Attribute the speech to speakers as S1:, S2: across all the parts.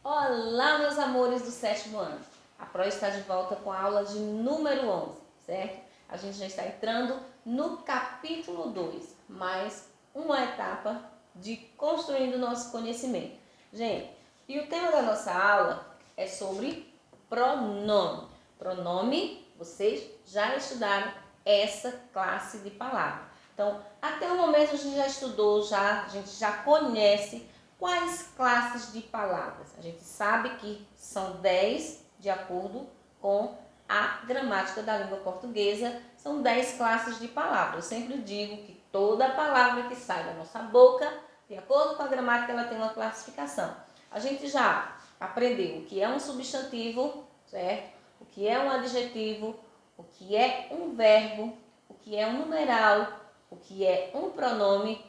S1: Olá, meus amores do 7º ano. A Pro está de volta com a aula de número 11, certo? A gente já está entrando no capítulo 2, mais uma etapa de construindo nosso conhecimento. Gente, e o tema da nossa aula é sobre pronome. Pronome, vocês já estudaram essa classe de palavras. Então, até o momento a gente já estudou, a gente já conhece quais classes de palavras. A gente sabe que são 10 de acordo com a gramática da língua portuguesa, são 10 classes de palavras. Eu sempre digo que toda palavra que sai da nossa boca, de acordo com a gramática, ela tem uma classificação. A gente já aprendeu o que é um substantivo, certo? O que é um adjetivo, o que é um verbo, o que é um numeral, o que é um pronome,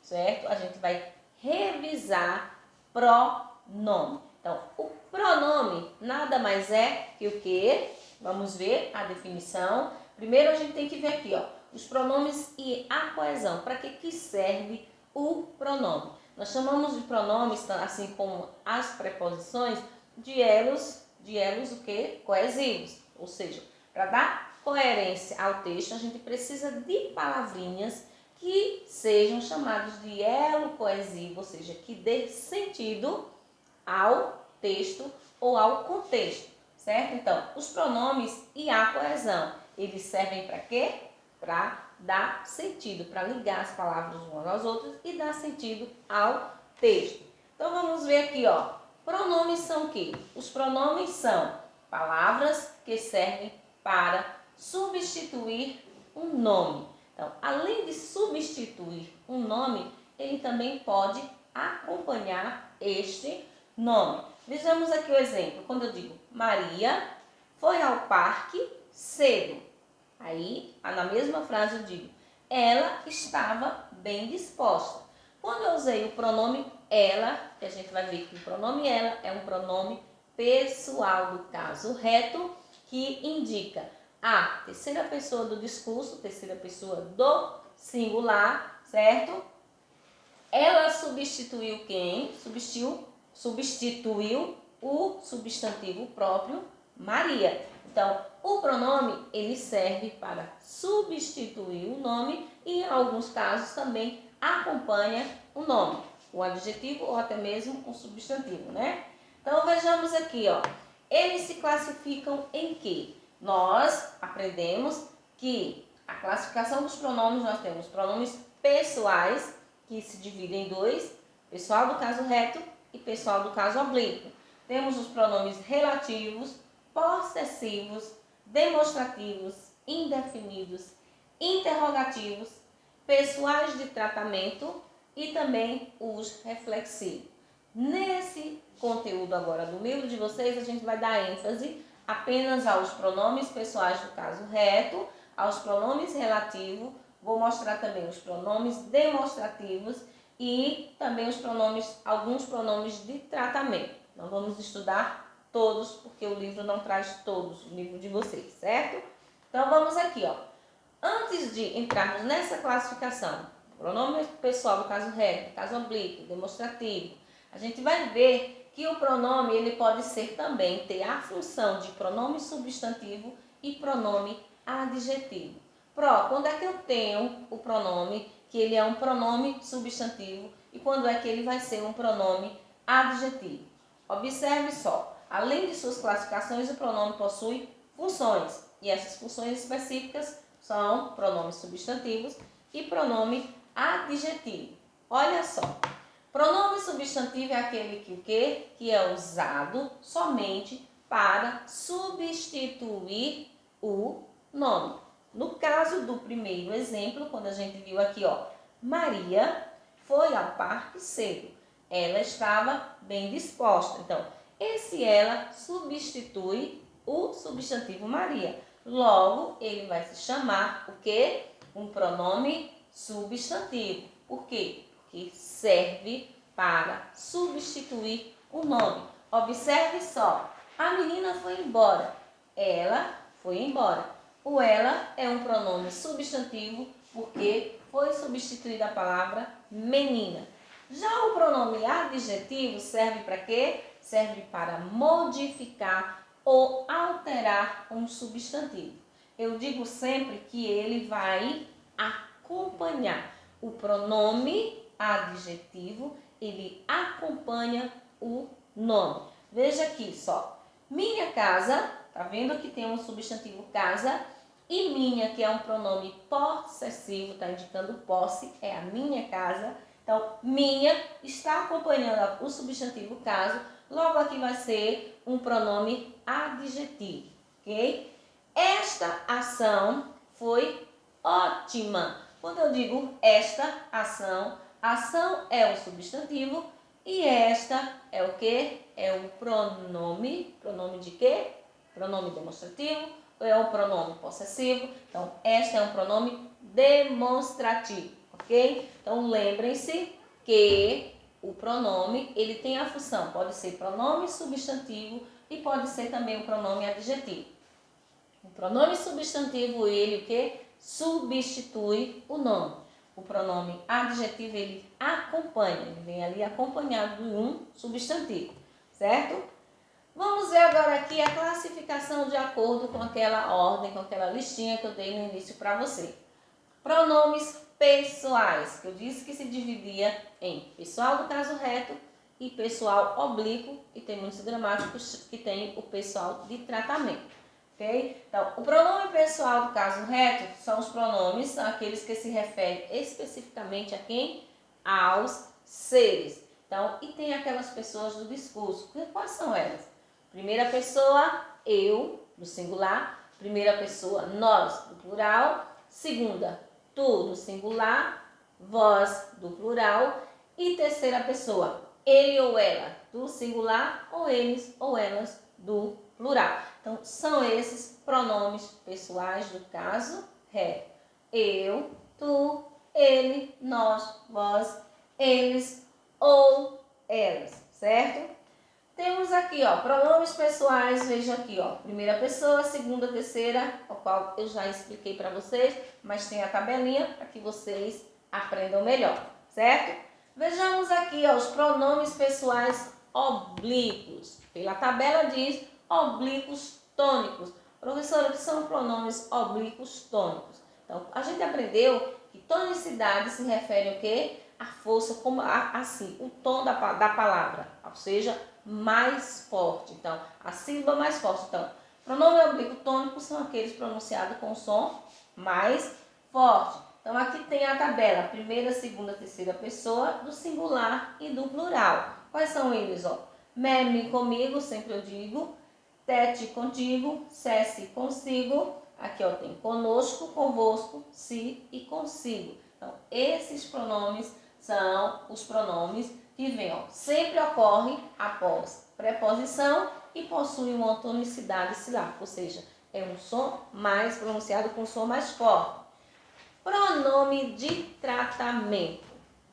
S1: certo? A gente vai revisar pronome. Então, o pronome nada mais é que o quê? Vamos ver a definição. Primeiro a gente tem que ver aqui, ó, os pronomes e a coesão. Para que serve o pronome? Nós chamamos de pronomes, assim como as preposições, de elos o quê? Coesivos. Ou seja, para dar coerência ao texto, a gente precisa de palavrinhas que sejam chamados de elo coesivo, ou seja, que dê sentido ao texto ou ao contexto, certo? Então, os pronomes e a coesão, eles servem para quê? Para dar sentido, para ligar as palavras umas às outras e dar sentido ao texto. Então, vamos ver aqui, ó. Pronomes são o quê? Os pronomes são palavras que servem para substituir um nome. Então, além de substituir um nome, ele também pode acompanhar este nome. Vejamos aqui o exemplo. Quando eu digo Maria foi ao parque cedo. Aí, na mesma frase eu digo, ela estava bem disposta. Quando eu usei o pronome ela, que a gente vai ver que o pronome ela é um pronome pessoal do caso reto, que indica a terceira pessoa do discurso, terceira pessoa do singular, certo? Ela substituiu quem? Substituiu o substantivo próprio, Maria. Então, o pronome, ele serve para substituir o nome e, em alguns casos, também acompanha o nome, o adjetivo ou até mesmo o substantivo, né? Então, vejamos aqui, ó. Eles se classificam em quê? Nós aprendemos que a classificação dos pronomes, nós temos pronomes pessoais, que se dividem em dois, pessoal do caso reto e pessoal do caso oblíquo. Temos os pronomes relativos, possessivos, demonstrativos, indefinidos, interrogativos, pessoais de tratamento e também os reflexivos. Nesse conteúdo agora do livro de vocês, a gente vai dar ênfase apenas aos pronomes pessoais do caso reto, aos pronomes relativos, vou mostrar também os pronomes demonstrativos e também os pronomes, alguns pronomes de tratamento. Não vamos estudar todos, porque o livro não traz todos, o livro de vocês, certo? Então vamos aqui, ó. Antes de entrarmos nessa classificação, pronome pessoal do caso reto, caso oblíquo, demonstrativo, a gente vai ver que o pronome ele pode ser também ter a função de pronome substantivo e pronome adjetivo. Quando é que eu tenho o pronome que ele é um pronome substantivo e quando é que ele vai ser um pronome adjetivo? Observe só, além de suas classificações, o pronome possui funções e essas funções específicas são pronomes substantivos e pronome adjetivo. Olha só. Pronome substantivo é aquele que o quê? Que é usado somente para substituir o nome. No caso do primeiro exemplo, quando a gente viu aqui, ó, Maria foi ao parque cedo. Ela estava bem disposta. Então, esse ela substitui o substantivo Maria. Logo, ele vai se chamar o quê? Um pronome substantivo. Por quê? Que serve para substituir o nome. Observe só, a menina foi embora, ela foi embora. O ela é um pronome substantivo porque foi substituída a palavra menina. Já o pronome adjetivo serve para quê? Serve para modificar ou alterar um substantivo. Eu digo sempre que ele vai acompanhar o pronome adjetivo, ele acompanha o nome. Veja aqui só, minha casa, tá vendo que tem um substantivo casa, e minha, que é um pronome possessivo, tá indicando posse, é a minha casa. Então, minha está acompanhando o substantivo casa, logo aqui vai ser um pronome adjetivo, ok? Esta ação foi ótima. Quando eu digo esta ação, ação é o substantivo e esta é o que? É o pronome. Pronome de quê? Pronome demonstrativo ou é o pronome possessivo? Então, esta é um pronome demonstrativo, ok? Então, lembrem-se que o pronome, ele tem a função, pode ser pronome substantivo e pode ser também o pronome adjetivo. O pronome substantivo, ele o que? Substitui o nome. O pronome adjetivo, ele acompanha, ele vem ali acompanhado de um substantivo, certo? Vamos ver agora aqui a classificação de acordo com aquela ordem, com aquela listinha que eu dei no início para você. Pronomes pessoais, que eu disse que se dividia em pessoal do caso reto e pessoal oblíquo, e tem muitos gramáticos que tem o pessoal de tratamento. Okay? Então, o pronome pessoal do caso reto são os pronomes, são aqueles que se referem especificamente a quem? Aos seres. Então, e tem aquelas pessoas do discurso. Quais são elas? Primeira pessoa, eu, do singular. Primeira pessoa, nós, do plural. Segunda, tu, do singular. Vós, do plural. E terceira pessoa, ele ou ela, do singular, ou eles ou elas, do plural. Então, são esses pronomes pessoais do caso reto. Eu, tu, ele, nós, vós, eles ou elas, certo? Temos aqui, ó, pronomes pessoais, veja aqui, ó, primeira pessoa, segunda, terceira, o qual eu já expliquei para vocês, mas tem a tabelinha para que vocês aprendam melhor, certo? Vejamos aqui, ó, os pronomes pessoais oblíquos. Pela tabela diz oblíquos tônicos. Professora, o que são pronomes oblíquos tônicos? Então, a gente aprendeu que tonicidade se refere ao quê? A força, como assim, o tom da palavra, ou seja, mais forte. Então, a sílaba mais forte. Então, pronome oblíquo tônico são aqueles pronunciados com som mais forte. Então, aqui tem a tabela, primeira, segunda, terceira pessoa, do singular e do plural. Quais são eles? Ó? Me, comigo, sempre eu digo. Tete, contigo. Cesse, consigo. Aqui ó, tem conosco, convosco, si e consigo. Então, esses pronomes são os pronomes que vêm, ó, sempre ocorrem após preposição e possuem uma tonicidade silábica, ou seja, é um som mais pronunciado com um som mais forte. Pronome de tratamento.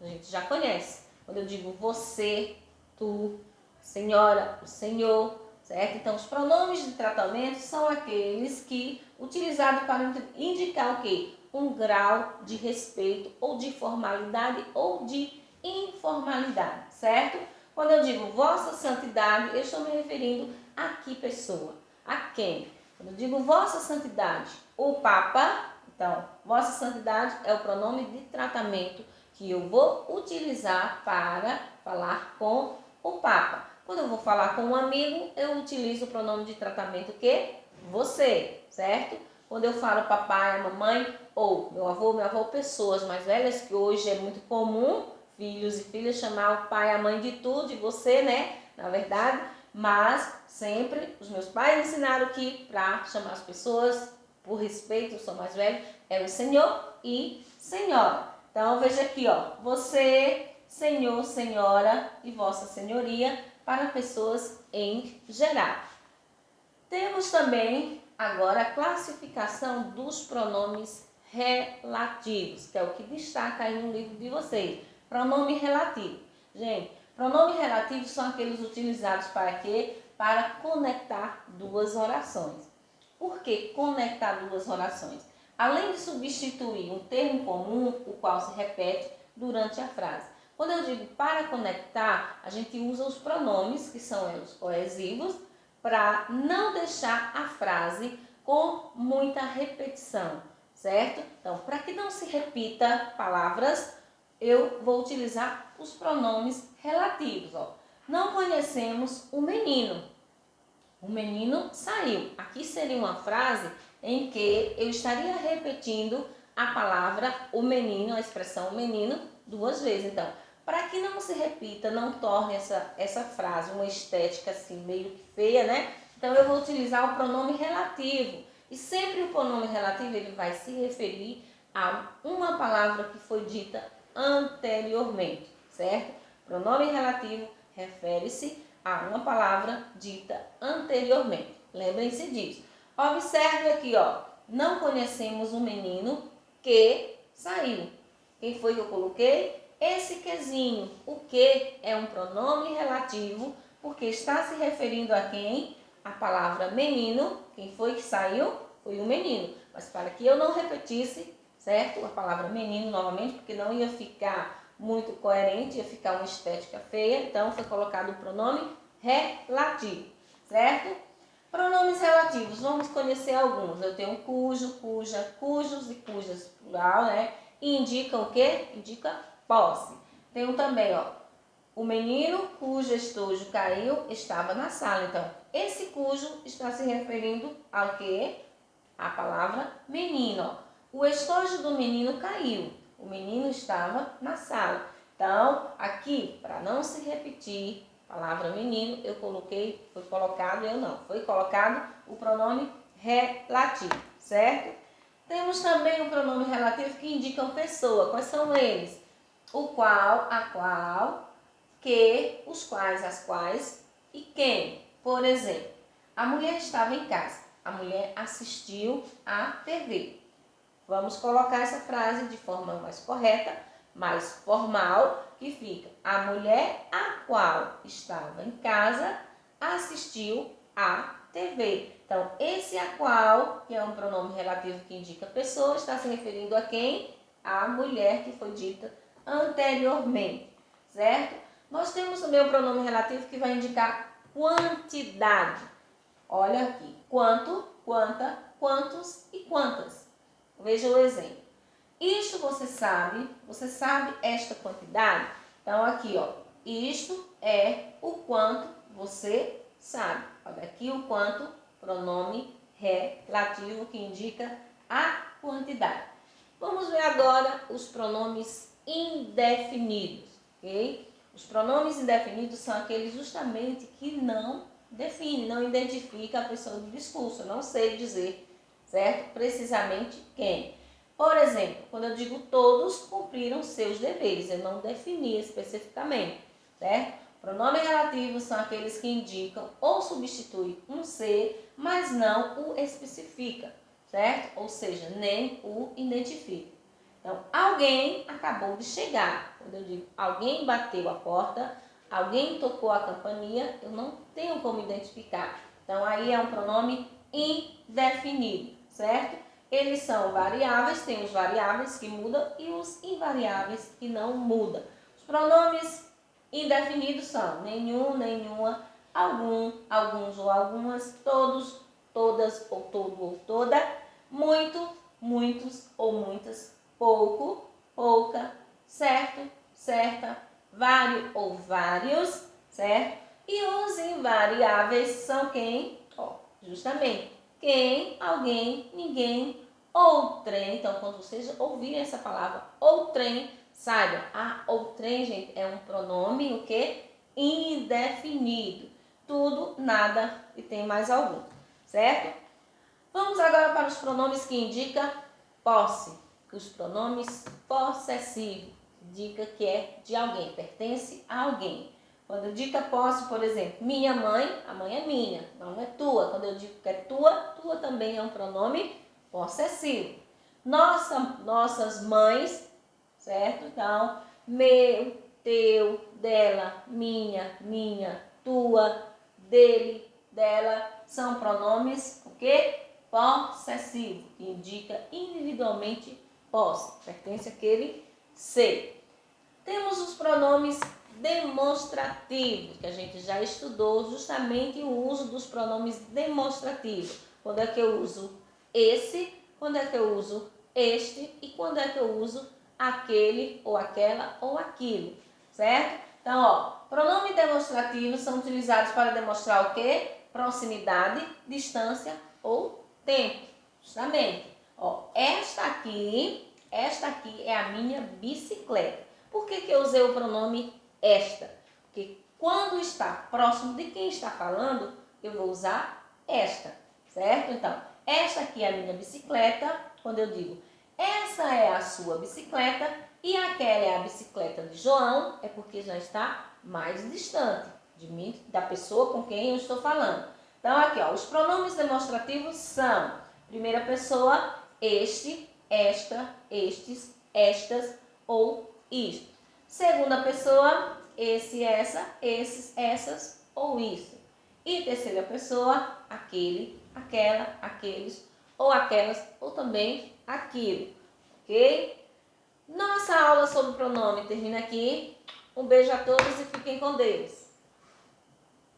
S1: A gente já conhece. Quando eu digo você, tu, senhora, o senhor, certo? Então, os pronomes de tratamento são aqueles que utilizados para indicar o quê? Um grau de respeito ou de formalidade ou de informalidade, certo? Quando eu digo vossa santidade, eu estou me referindo a que pessoa? A quem? Quando eu digo vossa santidade, o Papa, então, vossa santidade é o pronome de tratamento que eu vou utilizar para falar com o Papa. Quando eu vou falar com um amigo, eu utilizo o pronome de tratamento que? Você, certo? Quando eu falo papai, a mamãe, ou meu avô, minha avó, pessoas mais velhas, que hoje é muito comum, filhos e filhas, chamar o pai e a mãe de tu, de você, né? Na verdade, mas sempre os meus pais ensinaram que para chamar as pessoas, por respeito, eu sou mais velho, é o senhor e senhora. Então, veja aqui, ó, você, senhor, senhora e vossa senhoria, para pessoas em geral. Temos também agora a classificação dos pronomes relativos, que é o que destaca aí no livro de vocês. Pronome relativo. Gente, pronomes relativos são aqueles utilizados para quê? Para conectar duas orações. Por que conectar duas orações? Além de substituir um termo comum, o qual se repete durante a frase. Quando eu digo para conectar, a gente usa os pronomes, que são os coesivos, para não deixar a frase com muita repetição, certo? Então, para que não se repita palavras, eu vou utilizar os pronomes relativos. Ó. Não conhecemos o menino. O menino saiu. Aqui seria uma frase em que eu estaria repetindo a palavra o menino, a expressão menino, 2 vezes. Então, para que não se repita, não torne essa frase uma estética assim meio que feia, né? Então, eu vou utilizar o pronome relativo. E sempre o pronome relativo ele vai se referir a uma palavra que foi dita anteriormente, certo? Pronome relativo refere-se a uma palavra dita anteriormente. Lembrem-se disso. Observe aqui, ó. Não conhecemos o menino que saiu. Quem foi que eu coloquei? Esse quezinho. O que é um pronome relativo porque está se referindo a quem? A palavra menino. Quem foi que saiu? Foi o menino. Mas para que eu não repetisse, certo? A palavra menino novamente, porque não ia ficar muito coerente, ia ficar uma estética feia. Então, foi colocado o pronome relativo, certo? Pronomes relativos, vamos conhecer alguns. Eu tenho cujo, cuja, cujos e cujas, plural, né? E indica o quê? Indica posse. Tenho também, ó, o menino cujo estojo caiu estava na sala. Então, esse cujo está se referindo ao quê? A palavra menino. Ó. O estojo do menino caiu. O menino estava na sala. Então, aqui, para não se repetir, palavra menino, foi colocado o pronome relativo, certo? Temos também o pronome relativo que indicam pessoa. Quais são eles? O qual, a qual, que, os quais, as quais e quem. Por exemplo, a mulher estava em casa. A mulher assistiu à TV. Vamos colocar essa frase de forma mais correta, mais formal, que fica: a mulher a qual estava em casa assistiu à TV. Então, esse a qual, que é um pronome relativo que indica pessoa, está se referindo a quem? A mulher que foi dita anteriormente, certo? Nós temos também o pronome relativo que vai indicar quantidade. Olha aqui, quanto, quanta, quantos e quantas. Veja o exemplo. Isto você sabe esta quantidade? Então, aqui, ó, isto é o quanto você sabe. Olha aqui o quanto, pronome relativo que indica a quantidade. Vamos ver agora os pronomes indefinidos, ok? Os pronomes indefinidos são aqueles justamente que não define, não identifica a pessoa do discurso. Eu não sei dizer, certo? Precisamente quem. Por exemplo, quando eu digo todos cumpriram seus deveres, eu não defini especificamente, certo? Pronomes relativos são aqueles que indicam ou substituem um ser, mas não o especifica, certo? Ou seja, nem o identifica. Então, alguém acabou de chegar. Quando eu digo alguém bateu a porta, alguém tocou a campainha, eu não tenho como identificar. Então, aí é um pronome indefinido, certo? Eles são variáveis, tem os variáveis que mudam e os invariáveis que não mudam. Os pronomes indefinidos são nenhum, nenhuma, algum, alguns ou algumas, todos, todas ou todo ou toda, muito, muitos ou muitas, pouco, pouca, certo, certa, vário ou vários, certo? E os invariáveis são quem? Ó, justamente, quem, alguém, ninguém, outrem. Então, quando vocês ouvirem essa palavra outrem, saiba, outrem, gente, é um pronome, o quê? Indefinido. Tudo, nada e tem mais algum, certo? Vamos agora para os pronomes que indicam posse. Os pronomes possessivos indica que é de alguém, pertence a alguém. Quando eu digo posse, por exemplo, minha mãe, a mãe é minha, não é tua. Quando eu digo que é tua, tua também é um pronome possessivo. Nossas mães, certo? Então, meu, teu, dela, minha, tua, dele, dela, são pronomes, o quê? Possessivo, que indica individualmente posse, pertence àquele ser. Temos os pronomes demonstrativos, que a gente já estudou justamente o uso dos pronomes demonstrativos. Quando é que eu uso esse, quando é que eu uso este e quando é que eu uso aquele ou aquela ou aquilo, certo? Então, ó, pronomes demonstrativos são utilizados para demonstrar o quê? Proximidade, distância ou tempo, justamente. Ó, esta aqui é a minha bicicleta. Por que eu usei o pronome esta? Porque quando está próximo de quem está falando, eu vou usar esta, certo? Então, esta aqui é a minha bicicleta. Quando eu digo essa é a sua bicicleta e aquela é a bicicleta de João, é porque já está mais distante de mim, da pessoa com quem eu estou falando. Então, aqui, ó, os pronomes demonstrativos são primeira pessoa, este, esta, estes, estas ou isto. Segunda pessoa, esse, essa, esses, essas ou isso. E terceira pessoa, aquele, aquela, aqueles ou aquelas ou também aquilo, ok? Nossa aula sobre pronome termina aqui. Um beijo a todos e fiquem com Deus.